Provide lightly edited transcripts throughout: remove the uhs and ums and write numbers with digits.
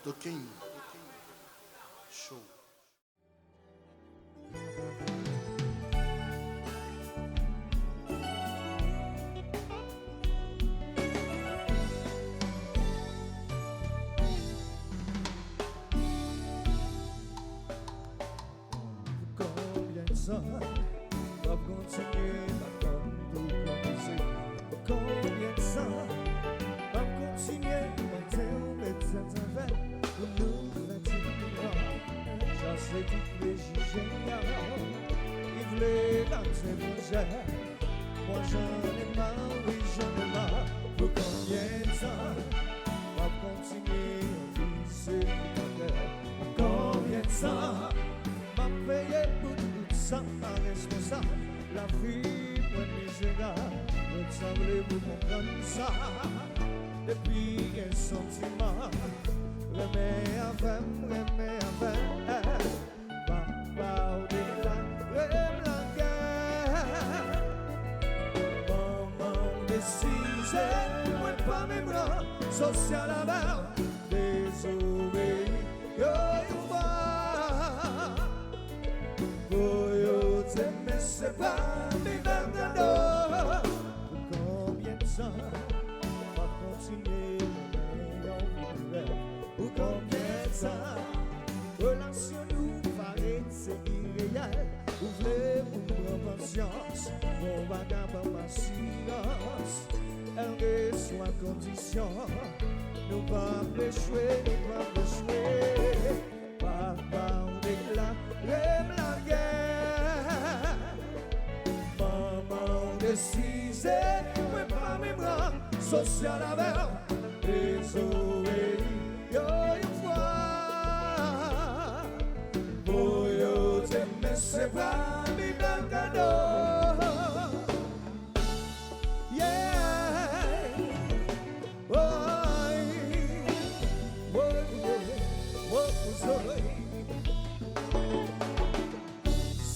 The King Show. Combien de temps va continuer ma comme tout commencer? Combien de temps va continuer ma théorie pour nous fatiguer? J'en sais toutes les juger, ils voulaient danser légère. Moi j'en ai marre, oui j'en ai marre. Pour combien de temps va continuer à viser ma gueule? Combien de temps m'a payé pour tout ça, ma responsable? La vie, moi misérable, vous savez vous comprendre ça. Et puis un sentiment, remets avec, papa ou de la, remets la guerre. Maman décise, moi pas mes bras, social à bas, désobéi, yo mais c'est pas mes verres. Combien de temps on va continuer pour combien de temps relation nous paraît c'est irréel? Ouvrez-vous prendre conscience, mon vagabond ma silence. Elle reçoit condition, nous pas échouer, nous pas échouer. Papa on déclare, rêve la guerre. Maman décise, moi pas mes bras, social avec, désolé, yo fois. Pour yo t'aimer c'est pas mi bel cadeau. Yeah,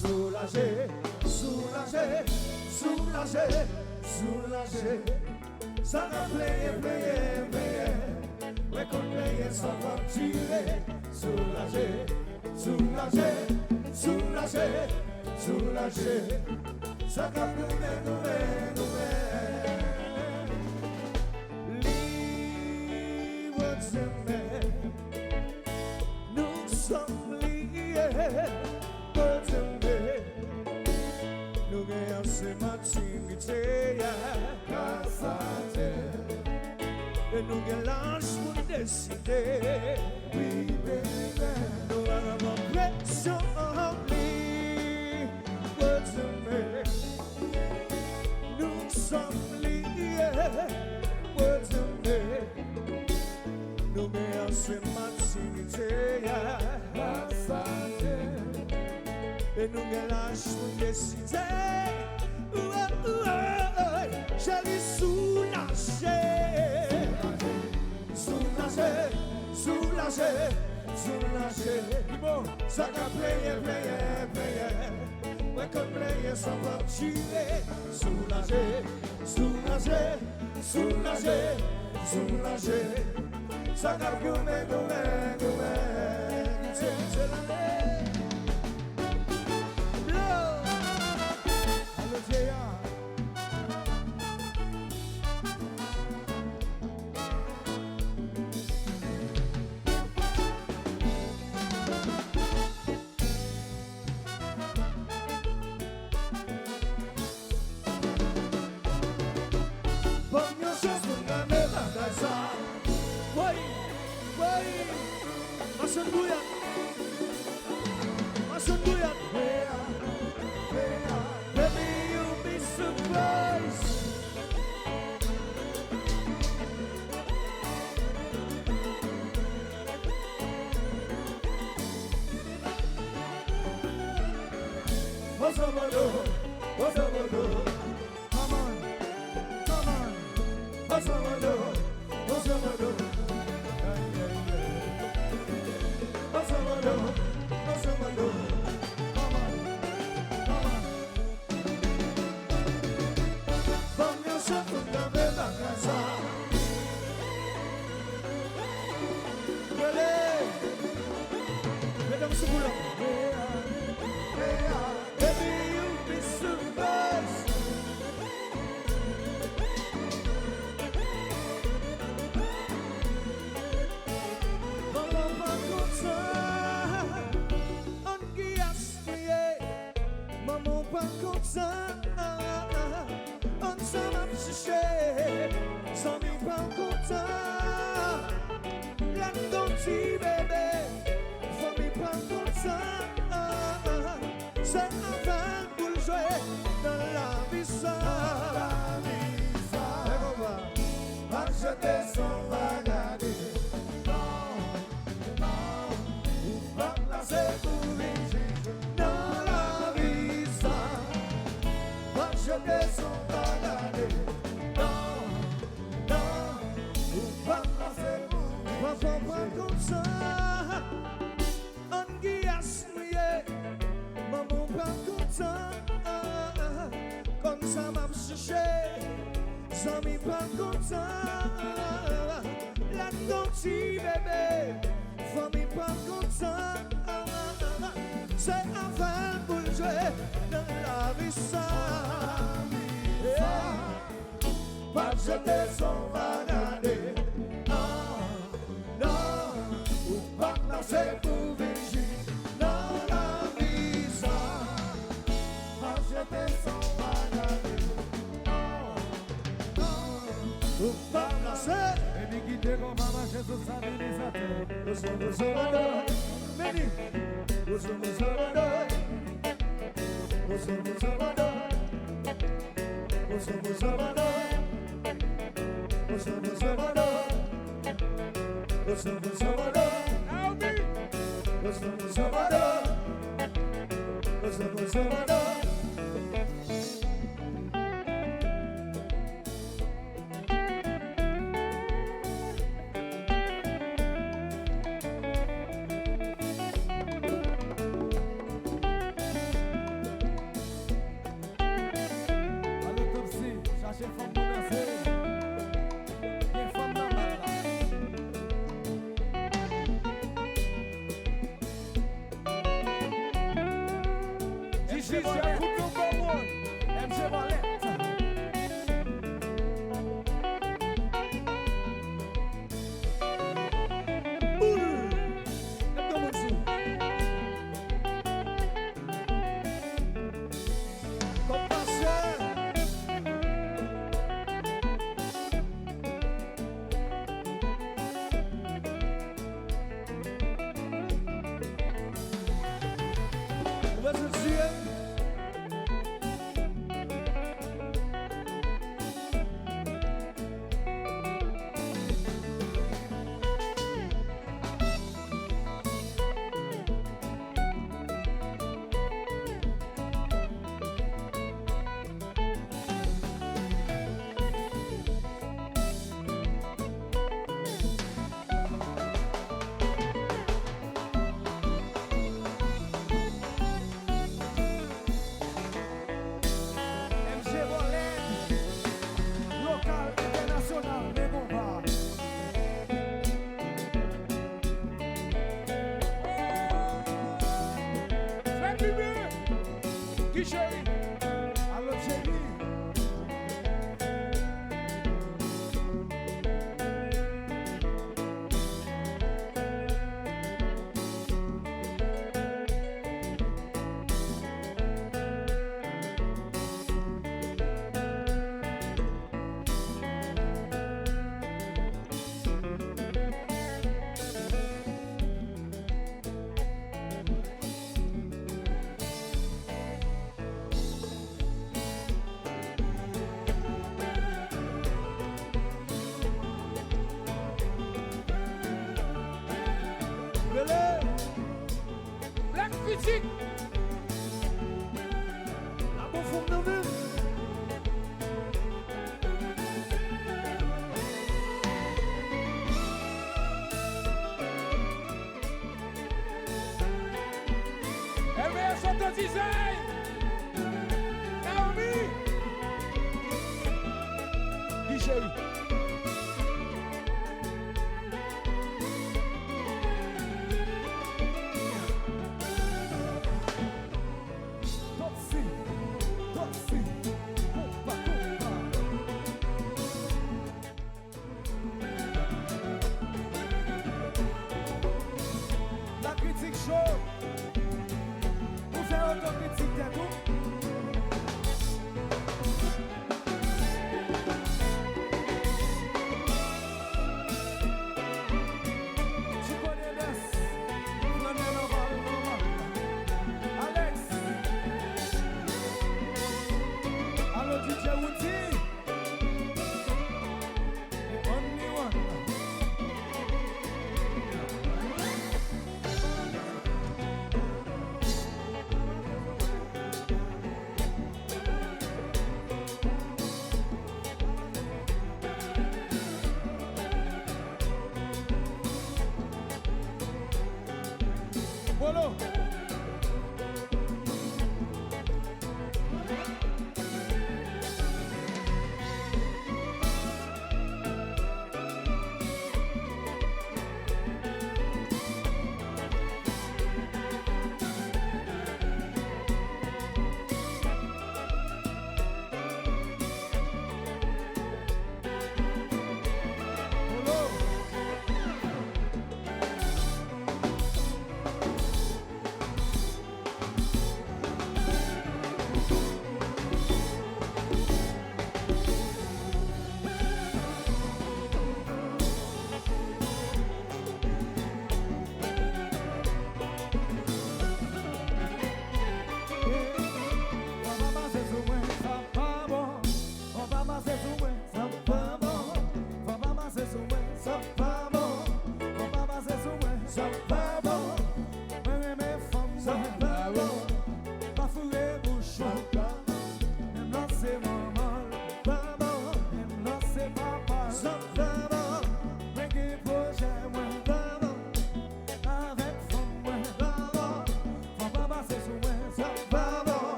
soulagé, soulagé, soulagé, soulagé. Ça m'a payé. Mais qu'on paye sans facturer. Soulagé, soulagé, soulagé, soulagé. Ça m'a payé. Libre t'aimer, nous sommes liés. Nous gagnons ces maturité, et nous gagnons l'âge pour décider. Oui, bébé, nous avons pression libre d'aimer. Nous sommes liés pour t'aimer. Nous gagnons ces maturité, et nous gagnons l'âge pour décider. J'ai dit soulagé, soulagé, soulagé, soulagé. Bon, ça qu'a payé. Ouais, comme payé sans pas tuer. Soulagé, soulagé, soulagé, soulagé. Ça qu'a goumé. C'est l'année. Baby, you'll be surprised. What's up, come on. What's up, What's up, come on. From your Madame Souboula. Baby, you be so nice. Maman pas comme ça, on qui a crié. Maman pas comme ça, on s'en va chercher. Sans mi pas comme ça, la danse bébé. Faut mi pas comme ça, c'est un vin pour jouer dans la vie ça. Acheter son bagage. C'est pour vivre dans la vie ça. Acheter son bagage. Pas comme ça. On guiasse mouillé. Maman pas comme ça. Comme ça m'a cherché. Zami pas comme ça. La danse bébé. Famille pas comme ça. C'est un vin pour jouer dans la vie ça. Pas jeter son bagage. Non, ou pas c'est pour vivre dans la vie ça. Pas jeter son bagage. Non, ou pas c'est. Et puis qui te comme maman chez ce stabilisateur. Nous sommes Salvador, Meni. Nous sommes Salvador. Nous sommes Salvador. Nous sommes Salvador. Nous sommes Salvador. Nous sommes Salvador. Nous sommes Salvador. Nous sommes Salvador. critique. La bonne forme de vie. MS Auto Design. Naomi. Guichet. autocritique chaud. Pour faire autocritique t'es tout. Tu connais l'Est, Flanel Oval, Alex. Allo Djakout. Only one. Polo.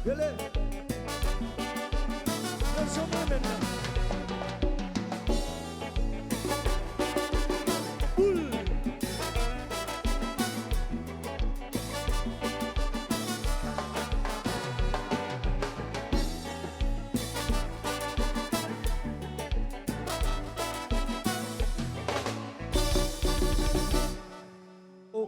VILLE. Let's show my men now. Oh.